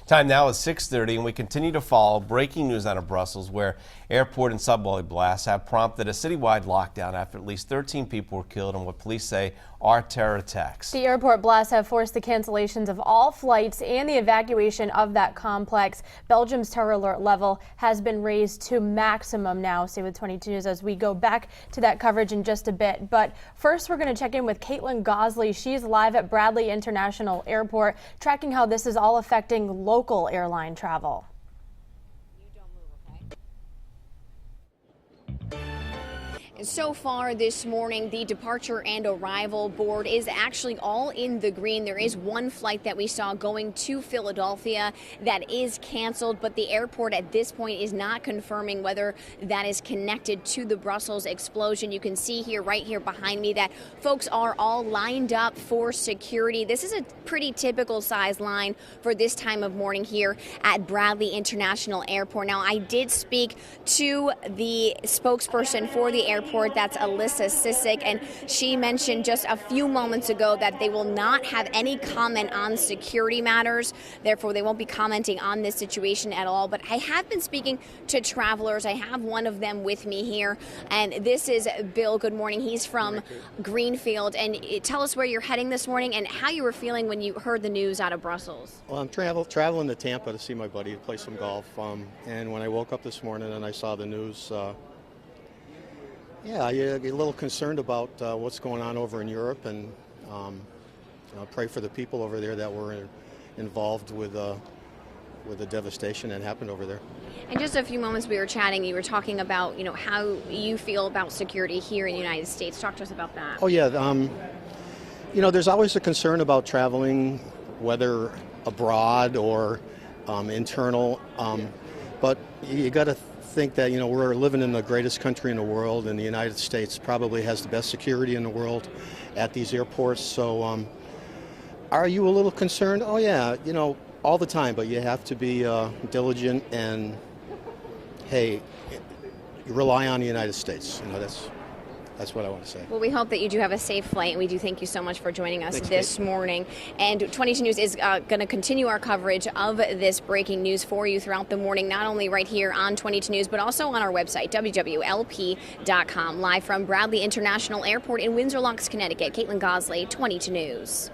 Time now is 6:30, and we continue to follow breaking news out of Brussels, where airport and subway blasts have prompted a citywide lockdown after at least 13 people were killed in what police say are terror attacks. The airport blasts have forced the cancellations of all flights and the evacuation of that complex. Belgium's terror alert level has been raised to maximum now. Stay with 22 News as we go back to that coverage in just a bit. But first, we're going to check in with Caitlin Gosley. She's live at Bradley International Airport, tracking how this is all affecting local airline travel. So far this morning, the departure and arrival board is actually all in the green. There is one flight that we saw going to Philadelphia that is canceled, but the airport at this point is not confirming whether that is connected to the Brussels explosion. You can see here, right here behind me, that folks are all lined up for security. This is a pretty typical size line for this time of morning here at Bradley International Airport. Now, I did speak to the spokesperson for the airport. That's Alyssa Sissick, and she mentioned just a few moments ago that they will not have any comment on security matters. Therefore, they won't be commenting on this situation at all. But I have been speaking to travelers. I have one of them with me here, and this is Bill. Good morning. He's from Greenfield. And tell us where you're heading this morning and how you were feeling when you heard the news out of Brussels. Well, I'm traveling to Tampa to see my buddy play some golf. And when I woke up this morning and I saw the news, yeah, you get a little concerned about what's going on over in Europe, and pray for the people over there that were involved with the devastation that happened over there. In just a few moments we were chatting, you were talking about, how you feel about security here in the United States. Talk to us about that. Oh, yeah. There's always a concern about traveling, whether abroad or internal, but you got to think that we're living in the greatest country in the world, and the United States probably has the best security in the world at these airports. So are you a little concerned? Oh yeah, all the time, but you have to be diligent, and hey, you rely on the United States. That's what I want to say. Well, we hope that you do have a safe flight, and we do thank you so much for joining us Thanks, this morning. And 22 News is going to continue our coverage of this breaking news for you throughout the morning, not only right here on 22 News, but also on our website, wwlp.com. Live from Bradley International Airport in Windsor Locks, Connecticut, Caitlin Gosley, 22 News.